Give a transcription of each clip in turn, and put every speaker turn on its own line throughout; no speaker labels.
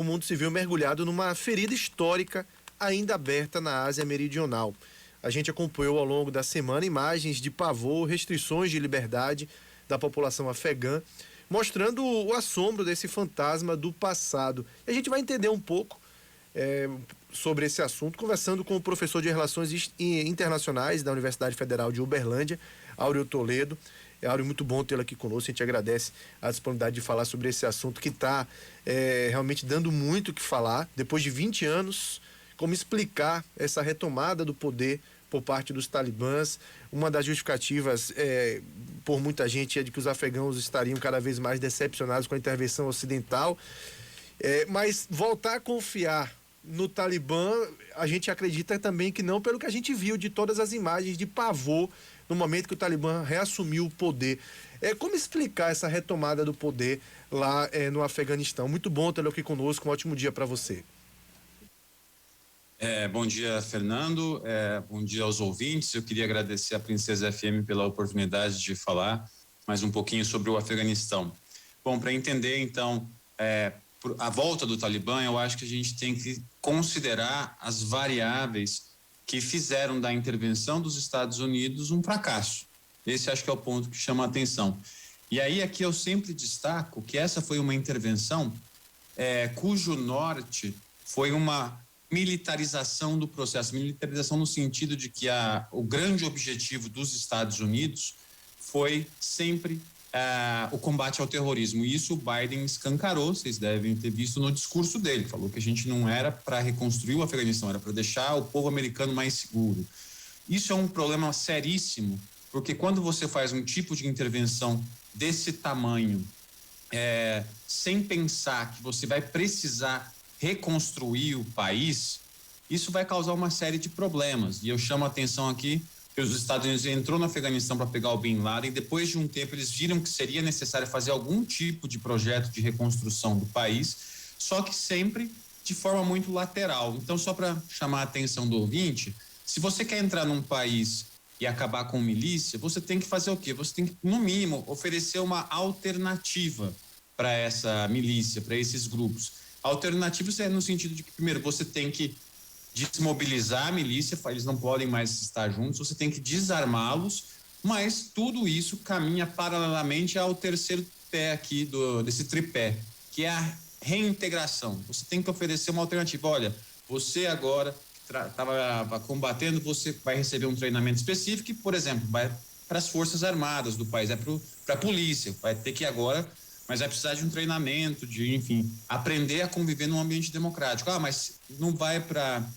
o mundo se viu mergulhado numa ferida histórica ainda aberta na Ásia Meridional. A gente acompanhou ao longo da semana imagens de pavor, restrições de liberdade da população afegã, mostrando o assombro desse fantasma do passado. E a gente vai entender um pouco sobre esse assunto, conversando com o professor de Relações Internacionais da Universidade Federal de Uberlândia, Áureo Toledo. Áureo, muito bom tê-lo aqui conosco, a gente agradece a disponibilidade de falar sobre esse assunto que está realmente dando muito o que falar. Depois de 20 anos, como explicar essa retomada do poder por parte dos talibãs? Uma das justificativas por muita gente é de que os afegãos estariam cada vez mais decepcionados com a intervenção ocidental, mas voltar a confiar no Talibã, a gente acredita também que não, pelo que a gente viu de todas as imagens de pavor no momento que o Talibã reassumiu o poder. Como explicar essa retomada do poder lá no Afeganistão? Muito bom tê-lo aqui conosco, um ótimo dia para você.
Bom dia, Fernando, bom dia aos ouvintes. Eu queria agradecer à Princesa FM pela oportunidade de falar mais um pouquinho sobre o Afeganistão. Bom, para entender então a volta do Talibã, eu acho que a gente tem que considerar as variáveis que fizeram da intervenção dos Estados Unidos um fracasso. Esse acho que é o ponto que chama a atenção. E aí aqui eu sempre destaco que essa foi uma intervenção cujo norte foi uma militarização do processo, militarização no sentido de que o grande objetivo dos Estados Unidos foi sempre o combate ao terrorismo. E isso o Biden escancarou, vocês devem ter visto no discurso dele. Falou que a gente não era para reconstruir o Afeganistão, era para deixar o povo americano mais seguro. Isso é um problema seríssimo, porque quando você faz um tipo de intervenção desse tamanho, sem pensar que você vai precisar reconstruir o país, isso vai causar uma série de problemas. E eu chamo a atenção aqui que os Estados Unidos entrou no Afeganistão para pegar o Bin Laden, e depois de um tempo eles viram que seria necessário fazer algum tipo de projeto de reconstrução do país, só que sempre de forma muito lateral. Então, só para chamar a atenção do ouvinte, se você quer entrar num país e acabar com milícia, você tem que fazer o quê? Você tem que, no mínimo, oferecer uma alternativa para essa milícia, para esses grupos. A alternativa é no sentido de que, primeiro, você tem que desmobilizar a milícia, eles não podem mais estar juntos, você tem que desarmá-los, mas tudo isso caminha paralelamente ao terceiro pé aqui desse tripé, que é a reintegração. Você tem que oferecer uma alternativa. Olha, você agora estava combatendo, você vai receber um treinamento específico, por exemplo, vai para as Forças Armadas do país, para a polícia, vai ter que agora, mas vai precisar de um treinamento, enfim, aprender a conviver num ambiente democrático. Mas não vai para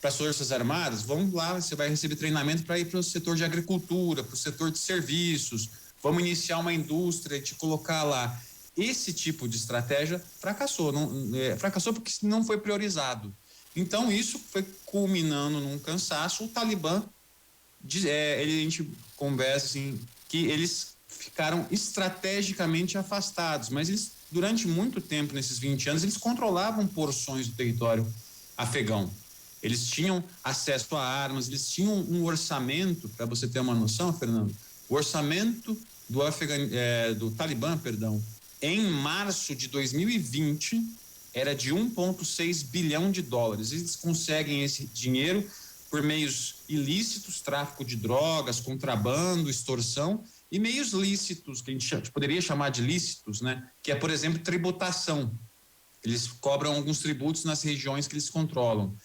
as Forças Armadas? Vamos lá, você vai receber treinamento para ir para o setor de agricultura, para o setor de serviços, vamos iniciar uma indústria e te colocar lá. Esse tipo de estratégia fracassou, fracassou porque não foi priorizado. Então isso foi culminando num cansaço. O Talibã, a gente conversa assim, que eles ficaram estrategicamente afastados, mas eles, durante muito tempo, nesses 20 anos, eles controlavam porções do território afegão. Eles tinham acesso a armas, eles tinham um orçamento, para você ter uma noção, Fernando, o orçamento do Talibã, em março de 2020 era de 1,6 bilhão de dólares. Eles conseguem esse dinheiro por meios ilícitos, tráfico de drogas, contrabando, extorsão, e meios lícitos, que a gente poderia chamar de lícitos, né? Que é, por exemplo, tributação. Eles cobram alguns tributos nas regiões que eles controlam.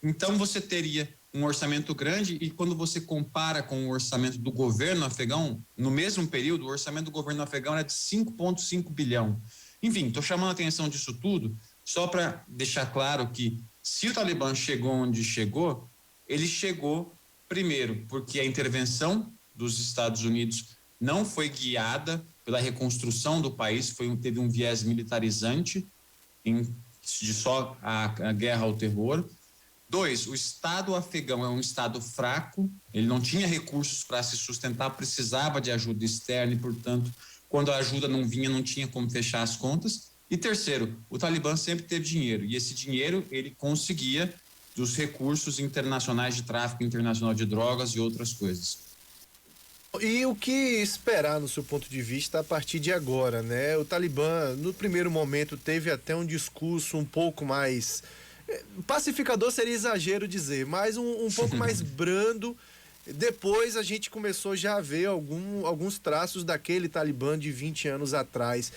Então, você teria um orçamento grande, e quando você compara com o orçamento do governo afegão, no mesmo período, o orçamento do governo afegão era de 5,5 bilhão. Enfim, estou chamando a atenção disso tudo só para deixar claro que, se o Talibã chegou onde chegou, ele chegou, primeiro, porque a intervenção dos Estados Unidos não foi guiada pela reconstrução do país, teve um viés militarizante de só a guerra ao terror. 2, o Estado afegão é um Estado fraco, ele não tinha recursos para se sustentar, precisava de ajuda externa e, portanto, quando a ajuda não vinha, não tinha como fechar as contas. E terceiro, o Talibã sempre teve dinheiro, e esse dinheiro ele conseguia dos recursos internacionais de tráfico internacional de drogas e outras coisas.
E o que esperar, no seu ponto de vista, a partir de agora, né? O Talibã, no primeiro momento, teve até um discurso um pouco mais... pacificador seria exagero dizer, mas um pouco mais brando. Depois a gente começou já a ver alguns traços daquele Talibã de 20 anos atrás.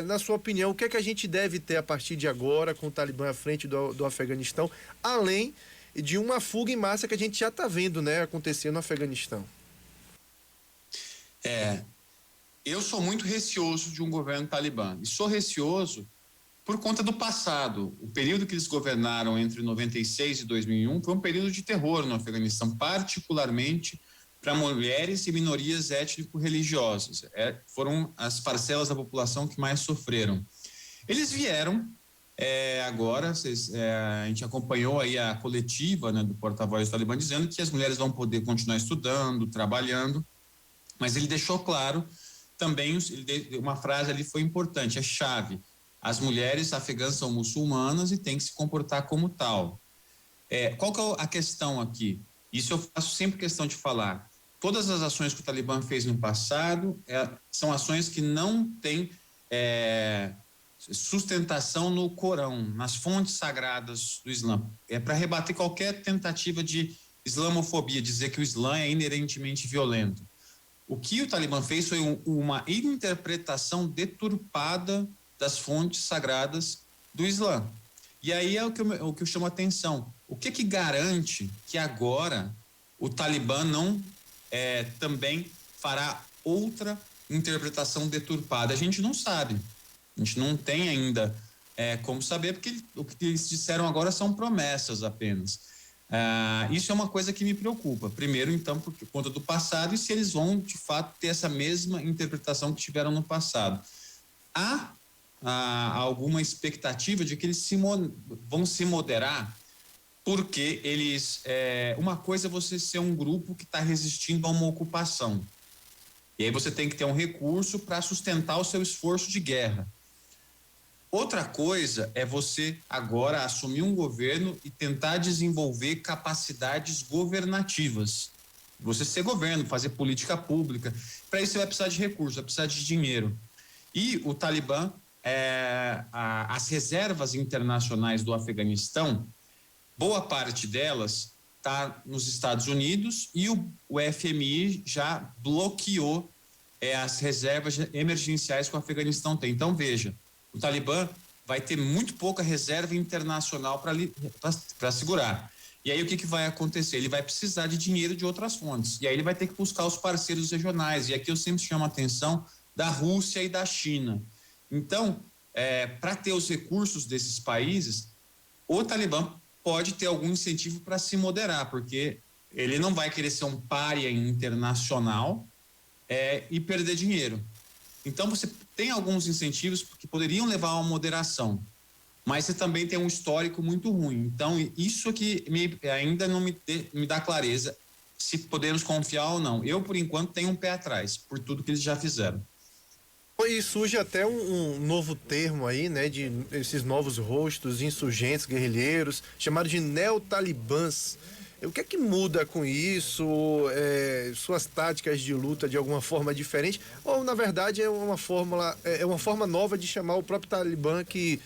Na sua opinião, o que é que a gente deve ter a partir de agora com o Talibã à frente do Afeganistão, além de uma fuga em massa que a gente já está vendo, né, acontecer no Afeganistão?
Eu sou muito receoso de um governo talibã. E sou receoso por conta do passado. O período que eles governaram entre 96 e 2001 foi um período de terror no Afeganistão, particularmente para mulheres e minorias étnico-religiosas. Foram as parcelas da população que mais sofreram. Eles vieram agora, a gente acompanhou aí a coletiva, né, do porta-voz do Talibã dizendo que as mulheres vão poder continuar estudando, trabalhando, mas ele deixou claro também, uma frase ali foi importante, é chave: as mulheres afegãs são muçulmanas e têm que se comportar como tal. Qual que é a questão aqui? Isso eu faço sempre questão de falar. Todas as ações que o Talibã fez no passado são ações que não têm sustentação no Corão, nas fontes sagradas do Islã. É para rebater qualquer tentativa de islamofobia, dizer que o Islã é inerentemente violento. O que o Talibã fez foi uma interpretação deturpada das fontes sagradas do Islã. E aí é o que eu chamo a atenção. O que garante que agora o Talibã não também fará outra interpretação deturpada? A gente não sabe. A gente não tem ainda como saber, porque o que eles disseram agora são promessas apenas. Isso é uma coisa que me preocupa. Primeiro, então, por conta do passado, e se eles vão, de fato, ter essa mesma interpretação que tiveram no passado. Há alguma expectativa de que eles vão se moderar, porque eles... uma coisa é você ser um grupo que está resistindo a uma ocupação. E aí você tem que ter um recurso para sustentar o seu esforço de guerra. Outra coisa é você agora assumir um governo e tentar desenvolver capacidades governativas. Você ser governo, fazer política pública. Para isso você vai precisar de recursos, vai precisar de dinheiro. E o Talibã, as reservas internacionais do Afeganistão, boa parte delas está nos Estados Unidos, e o FMI já bloqueou as reservas emergenciais que o Afeganistão tem. Então, veja, o Talibã vai ter muito pouca reserva internacional para segurar. E aí o que vai acontecer? Ele vai precisar de dinheiro de outras fontes. E aí ele vai ter que buscar os parceiros regionais. E aqui eu sempre chamo a atenção da Rússia e da China. Então, para ter os recursos desses países, o Talibã pode ter algum incentivo para se moderar, porque ele não vai querer ser um pária internacional e perder dinheiro. Então, você tem alguns incentivos que poderiam levar a uma moderação, mas você também tem um histórico muito ruim. Então, isso aqui ainda não me dá clareza se podemos confiar ou não. Eu, por enquanto, tenho um pé atrás, por tudo que eles já fizeram.
E surge até um novo termo aí, né, de esses novos rostos, insurgentes, guerrilheiros, chamados de neotalibãs. O que é que muda com isso? Suas táticas de luta de alguma forma diferente? Ou, na verdade, é uma forma nova de chamar o próprio Talibã que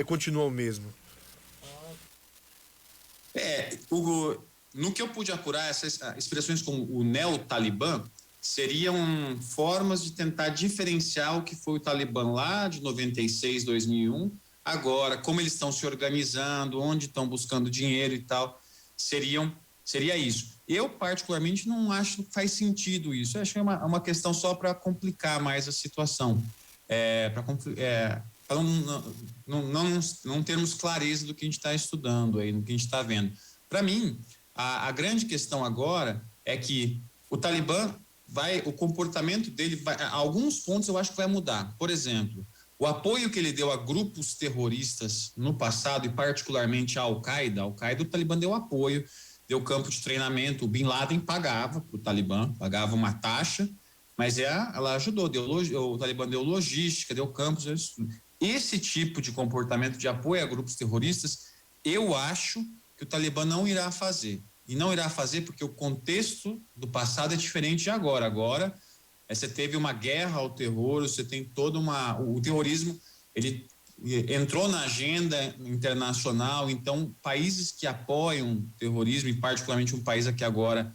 continua o mesmo?
Hugo, no que eu pude apurar, essas expressões como o neo-talibã seriam formas de tentar diferenciar o que foi o Talibã lá de 96, 2001, agora, como eles estão se organizando, onde estão buscando dinheiro e tal, seria isso. Eu, particularmente, não acho que faz sentido isso. Eu acho que é uma questão só para complicar mais a situação. Para não termos clareza do que a gente está estudando aí, do que a gente está vendo. Para mim, a grande questão agora é que o Talibã o comportamento dele alguns pontos eu acho que vai mudar. Por exemplo, o apoio que ele deu a grupos terroristas no passado, e particularmente a Al-Qaeda, o Talibã deu apoio, deu campo de treinamento. O Bin Laden pagava para o Talibã, pagava uma taxa, mas ela ajudou, o Talibã deu logística, deu campos. Esse tipo de comportamento de apoio a grupos terroristas, eu acho que o Talibã não irá fazer. e não irá fazer porque o contexto do passado é diferente de agora. Agora, você teve uma guerra ao terror, você tem o terrorismo, ele entrou na agenda internacional, então países que apoiam o terrorismo, e particularmente um país aqui agora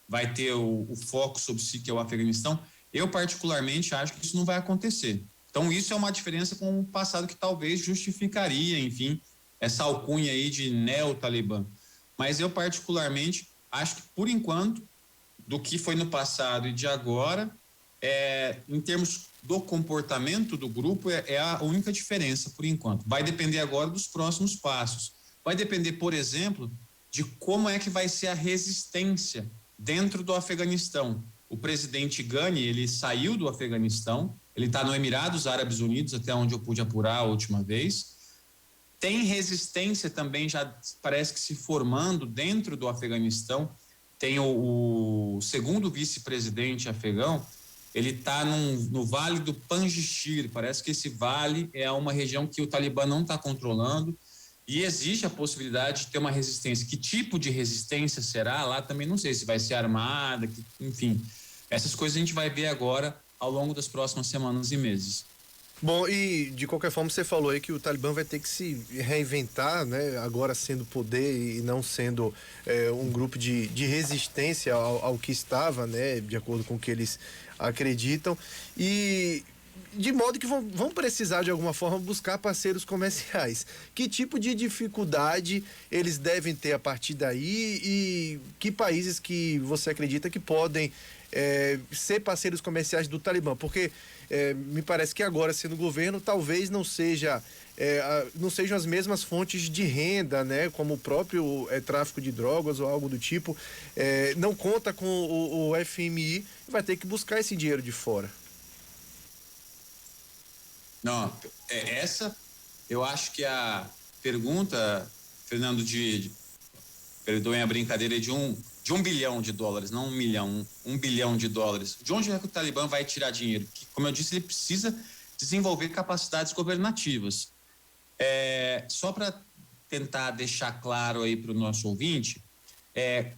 vai ter o foco sobre si, que é o Afeganistão, eu particularmente acho que isso não vai acontecer. Então isso é uma diferença com o passado que talvez justificaria, enfim, essa alcunha aí de neo-Talibã. Mas eu particularmente acho que, por enquanto, do que foi no passado e de agora, em termos do comportamento do grupo, é a única diferença por enquanto. Vai depender agora dos próximos passos. Vai depender, por exemplo, de como é que vai ser a resistência dentro do Afeganistão. O presidente Ghani, ele saiu do Afeganistão, ele está no Emirados Árabes Unidos, até onde eu pude apurar a última vez. Tem resistência também, já parece que se formando dentro do Afeganistão. Tem o segundo vice-presidente afegão, ele está no Vale do Panjshir. Parece que esse vale é uma região que o Talibã não está controlando e existe a possibilidade de ter uma resistência. Que tipo de resistência será? Lá também não sei se vai ser armada, enfim. Essas coisas a gente vai ver agora ao longo das próximas semanas e meses.
Bom, e de qualquer forma você falou aí que o Talibã vai ter que se reinventar, né? Agora sendo poder e não sendo um grupo de resistência ao que estava, né? De acordo com o que eles acreditam. E de modo que vão precisar de alguma forma buscar parceiros comerciais. Que tipo de dificuldade eles devem ter a partir daí e que países que você acredita que podem ser parceiros comerciais do Talibã? Porque me parece que agora, sendo governo, talvez não sejam as mesmas fontes de renda, né, como o próprio tráfico de drogas ou algo do tipo. Não conta com o FMI, vai ter que buscar esse dinheiro de fora.
Não, essa eu acho que a pergunta, Fernando, perdoem a brincadeira, de um bilhão de dólares, não 1 milhão, 1 bilhão de dólares. De onde é que o Talibã vai tirar dinheiro? Que, como eu disse, ele precisa desenvolver capacidades governativas. Só para tentar deixar claro aí para o nosso ouvinte,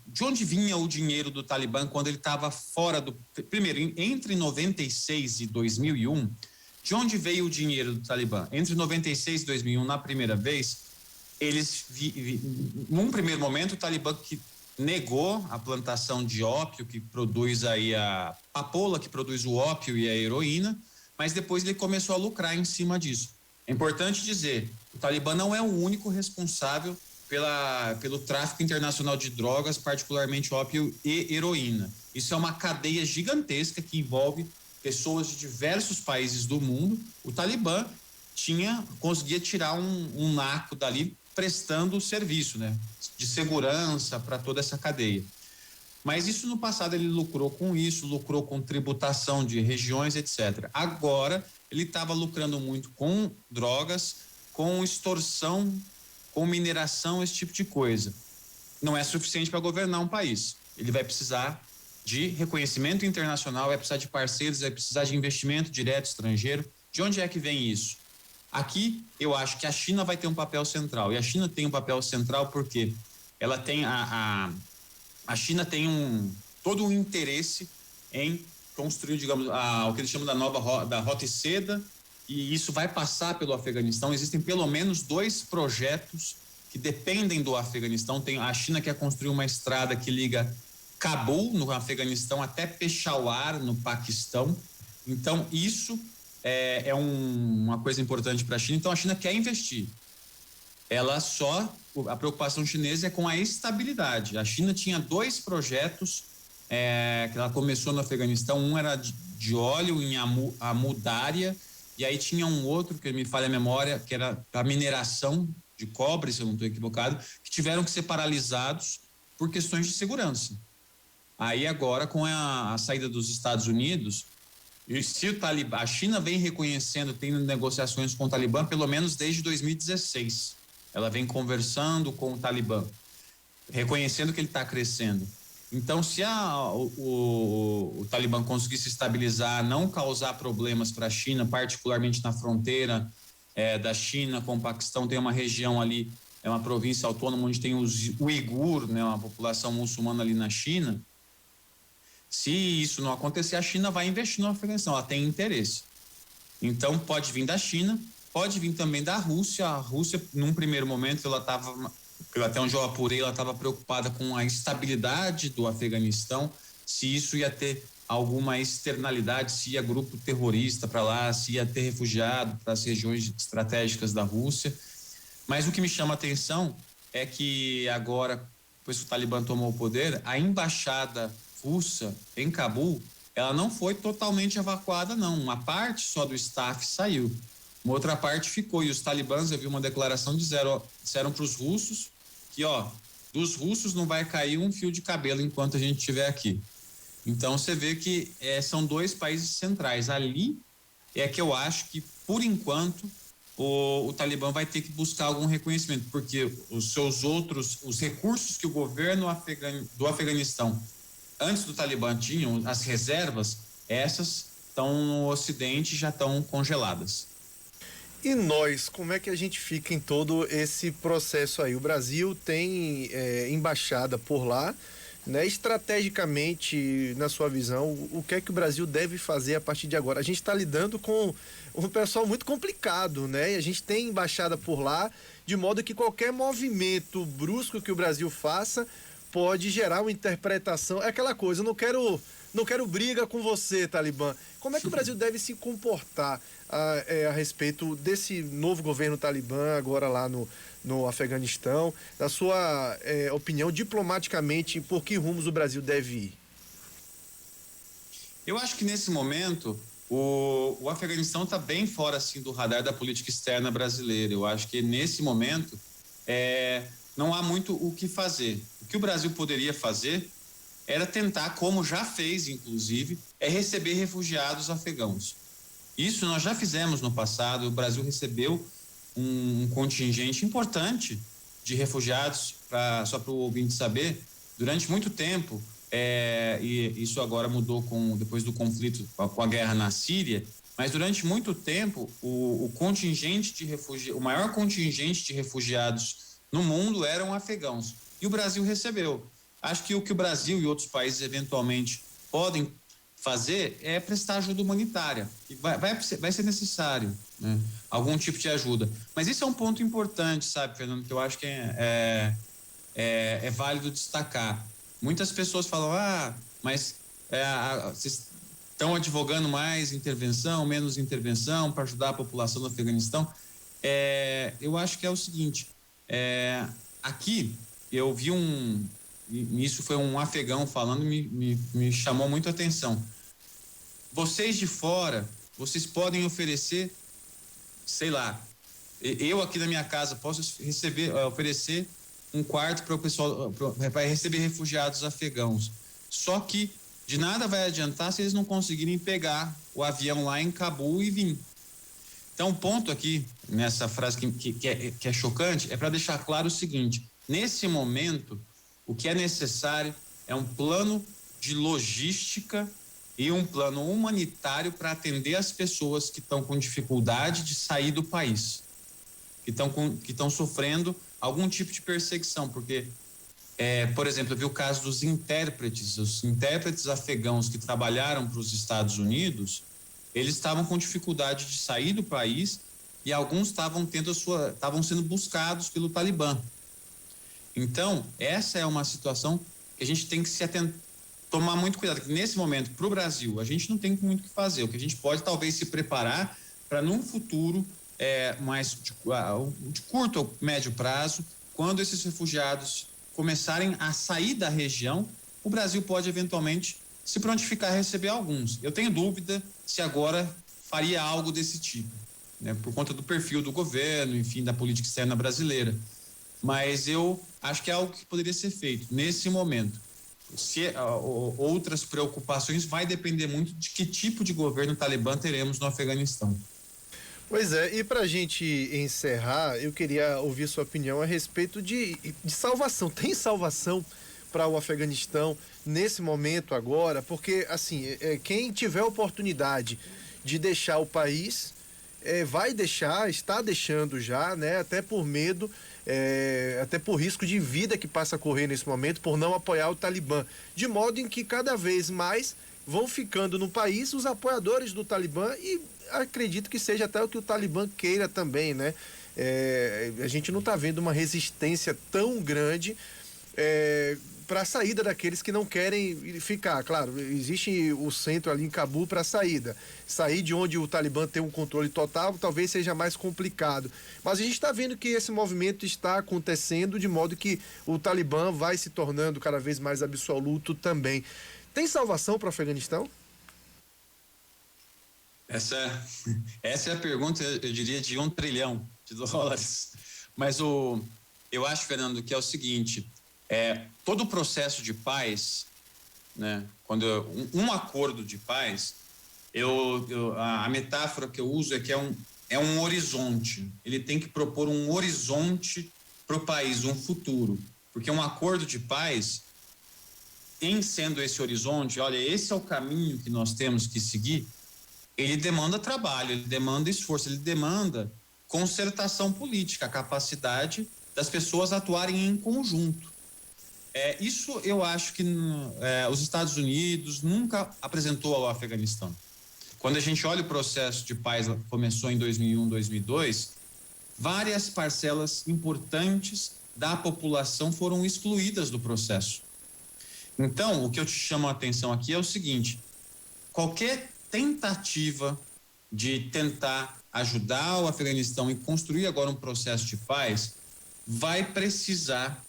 de onde vinha o dinheiro do Talibã quando ele estava fora do... Primeiro, entre 96 e 2001, de onde veio o dinheiro do Talibã? Entre 96 e 2001, na primeira vez, eles... num primeiro momento, o Talibã que negou a plantação de ópio, que produz aí a papoula, que produz o ópio e a heroína, mas depois ele começou a lucrar em cima disso. É importante dizer, o Talibã não é o único responsável pelo tráfico internacional de drogas, particularmente ópio e heroína. Isso é uma cadeia gigantesca que envolve pessoas de diversos países do mundo. O Talibã conseguia tirar um naco dali prestando serviço, né, de segurança para toda essa cadeia. Mas isso no passado ele lucrou com isso, lucrou com tributação de regiões, etc. Agora ele estava lucrando muito com drogas, com extorsão, com mineração, esse tipo de coisa. Não é suficiente para governar um país. Ele vai precisar de reconhecimento internacional, vai precisar de parceiros, vai precisar de investimento direto estrangeiro. De onde é que vem isso? Aqui eu acho que a China vai ter um papel central, e a China tem um papel central porque ela tem a China tem todo um interesse em construir, digamos, o que eles chamam da Rota e Seda, e isso vai passar pelo Afeganistão. Existem pelo menos 2 projetos que dependem do Afeganistão. Tem a China quer construir uma estrada que liga Cabul, no Afeganistão, até Peshawar, no Paquistão. Então, isso é uma coisa importante para a China. Então, a China quer investir. A preocupação chinesa é com a estabilidade. A China tinha 2 projetos que ela começou no Afeganistão. Um era de óleo em Amu Daria, e aí tinha um outro, que me falha a memória, que era a mineração de cobre, se eu não estou equivocado, que tiveram que ser paralisados por questões de segurança. Aí agora, com a saída dos Estados Unidos, e se a China vem reconhecendo, tendo negociações com o Talibã, pelo menos desde 2016. Ela vem conversando com o Talibã, reconhecendo que ele está crescendo. Então, se o Talibã conseguir se estabilizar, não causar problemas para a China, particularmente na fronteira da China com o Paquistão, tem uma região ali é uma província autônoma onde tem os uigur, né, uma população muçulmana ali na China. Se isso não acontecer, a China vai investir no Afeganistão, ela tem interesse. Então, pode vir da China, pode vir também da Rússia. A Rússia, num primeiro momento, ela estava, até onde eu apurei, ela estava preocupada com a estabilidade do Afeganistão, se isso ia ter alguma externalidade, se ia grupo terrorista para lá, se ia ter refugiado para as regiões estratégicas da Rússia. Mas o que me chama a atenção é que agora, depois que o Talibã tomou o poder, a embaixada russa em Cabul, ela não foi totalmente evacuada, não. Uma parte só do staff saiu, uma outra parte ficou. E os talibãs, eu vi uma declaração, disseram para os russos que, dos russos não vai cair um fio de cabelo enquanto a gente estiver aqui. Então, você vê que são dois países centrais. Ali é que eu acho que, por enquanto, o Talibã vai ter que buscar algum reconhecimento, porque os recursos que o governo do Afeganistão antes do Talibã tinham, as reservas, essas estão no Ocidente e já estão congeladas.
E nós, como é que a gente fica em todo esse processo aí? O Brasil tem embaixada por lá, né? Estrategicamente, na sua visão, o que é que o Brasil deve fazer a partir de agora? A gente está lidando com um pessoal muito complicado, né? E a gente tem embaixada por lá, de modo que qualquer movimento brusco que o Brasil faça pode gerar uma interpretação. É aquela coisa, eu não quero briga com você, Talibã. Como é que o Brasil deve se comportar a respeito desse novo governo Talibã agora lá no Afeganistão? Na sua opinião, diplomaticamente, por que rumos o Brasil deve ir?
Eu acho que nesse momento o Afeganistão está bem fora assim do radar da política externa brasileira. Eu acho que nesse momento não há muito o que fazer. O que o Brasil poderia fazer era tentar, como já fez, inclusive, receber refugiados afegãos. Isso nós já fizemos no passado. O Brasil recebeu um contingente importante de refugiados, só para o ouvinte saber, durante muito tempo, e isso agora mudou depois do conflito, com a guerra na Síria, mas durante muito tempo o maior contingente de refugiados no mundo eram afegãos. E o Brasil recebeu. Acho que o que o Brasil e outros países eventualmente podem fazer é prestar ajuda humanitária. E vai ser necessário, né, algum tipo de ajuda. Mas isso é um ponto importante, sabe, Fernando, que eu acho que é válido destacar. Muitas pessoas falam, mas vocês estão advogando mais intervenção, menos intervenção para ajudar a população do Afeganistão. Eu acho que é o seguinte, aqui eu vi isso foi um afegão falando, me chamou muito a atenção. Vocês de fora, vocês podem oferecer, sei lá, eu aqui na minha casa posso oferecer um quarto para o pessoal, para receber refugiados afegãos. Só que de nada vai adiantar se eles não conseguirem pegar o avião lá em Cabul e vir. Então, o ponto aqui, nessa frase que é chocante, é para deixar claro o seguinte: nesse momento, o que é necessário é um plano de logística e um plano humanitário para atender as pessoas que estão com dificuldade de sair do país, que estão sofrendo algum tipo de perseguição, porque, por exemplo, eu vi o caso dos intérpretes, os intérpretes afegãos que trabalharam para os Estados Unidos. Eles estavam com dificuldade de sair do país e alguns estavam sendo buscados pelo Talibã. Então, essa é uma situação que a gente tem que tomar muito cuidado. Que nesse momento, para o Brasil, a gente não tem muito o que fazer. O que a gente pode, talvez, se preparar para, num futuro mais de curto ou médio prazo, quando esses refugiados começarem a sair da região, o Brasil pode, eventualmente, se prontificar a receber alguns. Eu tenho dúvida se agora faria algo desse tipo, né, por conta do perfil do governo, enfim, da política externa brasileira. Mas eu acho que é algo que poderia ser feito nesse momento. Outras preocupações vai depender muito de que tipo de governo talibã teremos no Afeganistão.
Pois é, e para a gente encerrar, eu queria ouvir sua opinião a respeito de salvação. Tem salvação para o Afeganistão nesse momento agora? Porque, assim, quem tiver oportunidade de deixar o país, vai deixar, está deixando já, né? Até por medo até por risco de vida que passa a correr nesse momento por não apoiar o Talibã, de modo em que cada vez mais vão ficando no país os apoiadores do Talibã, e acredito que seja até o que o Talibã queira também, né? A gente não está vendo uma resistência tão grande para a saída daqueles que não querem ficar. Claro, existe o centro ali em Cabu para a saída. Sair de onde o Talibã tem um controle total talvez seja mais complicado. Mas a gente está vendo que esse movimento está acontecendo, de modo que o Talibã vai se tornando cada vez mais absoluto também. Tem salvação para o Afeganistão?
Essa é a pergunta, eu diria, de $1 trilhão. Mas eu acho, Fernando, que é o seguinte: todo o processo de paz, né, quando um acordo de paz, a metáfora que eu uso é que é um horizonte. Ele tem que propor um horizonte para o país, um futuro. Porque um acordo de paz, em sendo esse horizonte, olha, esse é o caminho que nós temos que seguir, ele demanda trabalho, ele demanda esforço, ele demanda concertação política, a capacidade das pessoas atuarem em conjunto. Isso eu acho que os Estados Unidos nunca apresentou ao Afeganistão. Quando a gente olha o processo de paz que começou em 2001, 2002, várias parcelas importantes da população foram excluídas do processo. Então, o que eu te chamo a atenção aqui é o seguinte: qualquer tentativa de tentar ajudar o Afeganistão e construir agora um processo de paz vai precisar,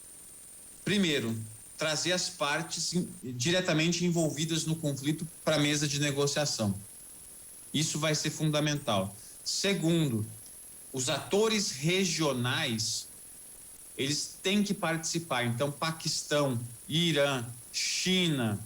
primeiro, trazer as partes diretamente envolvidas no conflito para a mesa de negociação. Isso vai ser fundamental. Segundo, os atores regionais, eles têm que participar. Então, Paquistão, Irã, China,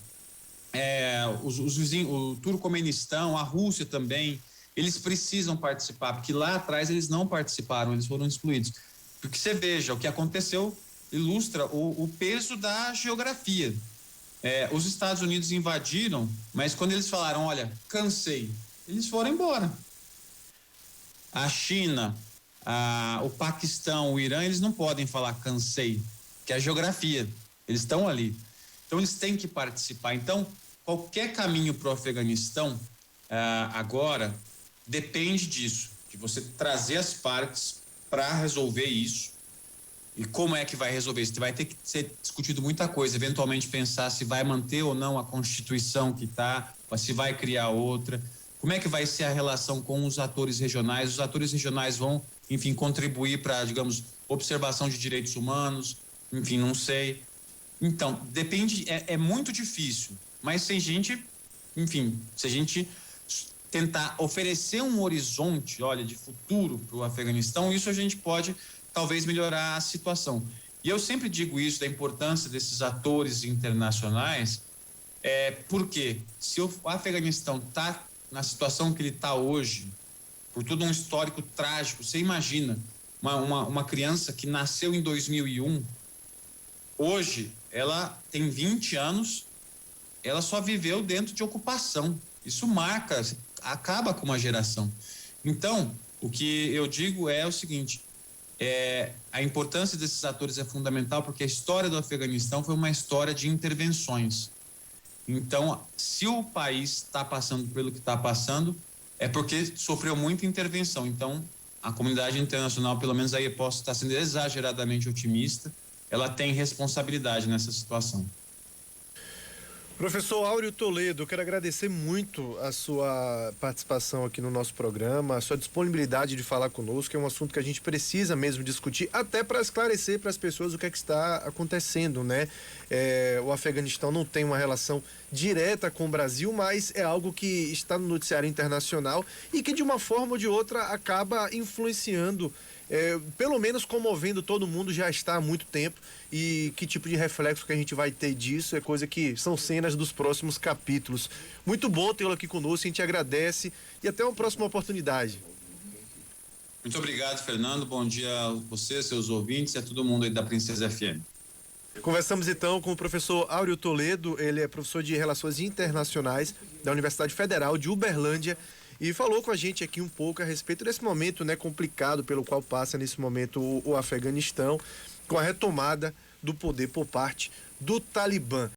os vizinhos, o Turcomenistão, a Rússia também, eles precisam participar, porque lá atrás eles não participaram, eles foram excluídos. Porque você veja, o que aconteceu ilustra o peso da geografia. Os Estados Unidos invadiram, mas quando eles falaram, olha, cansei, eles foram embora. A China, o Paquistão, o Irã, eles não podem falar cansei, que é a geografia, eles estão ali. Então eles têm que participar. Então, qualquer caminho para o Afeganistão agora depende disso, de você trazer as partes para resolver isso. E como é que vai resolver isso? Vai ter que ser discutido muita coisa, eventualmente pensar se vai manter ou não a Constituição que está, se vai criar outra. Como é que vai ser a relação com os atores regionais? Os atores regionais vão, enfim, contribuir para, digamos, observação de direitos humanos, enfim, não sei. Então, depende, é muito difícil, mas se a gente, enfim, se a gente tentar oferecer um horizonte, olha, de futuro para o Afeganistão, isso a gente pode talvez melhorar a situação. E eu sempre digo isso, da importância desses atores internacionais, porque se o Afeganistão está na situação que ele está hoje, por todo um histórico trágico, você imagina uma criança que nasceu em 2001, hoje ela tem 20 anos, ela só viveu dentro de ocupação. Isso marca, acaba com uma geração. Então, o que eu digo é o seguinte: a importância desses atores é fundamental, porque a história do Afeganistão foi uma história de intervenções. Então, se o país está passando pelo que está passando, é porque sofreu muita intervenção. Então, a comunidade internacional, pelo menos aí eu posso estar sendo exageradamente otimista, ela tem responsabilidade nessa situação.
Professor Áureo Toledo, eu quero agradecer muito a sua participação aqui no nosso programa, a sua disponibilidade de falar conosco. É um assunto que a gente precisa mesmo discutir, até para esclarecer para as pessoas o que é que está acontecendo, né? O Afeganistão não tem uma relação direta com o Brasil, mas é algo que está no noticiário internacional e que de uma forma ou de outra acaba influenciando, pelo menos comovendo todo mundo já está há muito tempo. E que tipo de reflexo que a gente vai ter disso é coisa que são cenas dos próximos capítulos. Muito bom tê-lo aqui conosco, a gente agradece e até uma próxima oportunidade.
Muito obrigado, Fernando. Bom dia a você, seus ouvintes e a todo mundo aí da Princesa FM.
Conversamos então com o professor Áureo Toledo, ele é professor de Relações Internacionais da Universidade Federal de Uberlândia e falou com a gente aqui um pouco a respeito desse momento, né, complicado pelo qual passa nesse momento o Afeganistão, com a retomada do poder por parte do Talibã.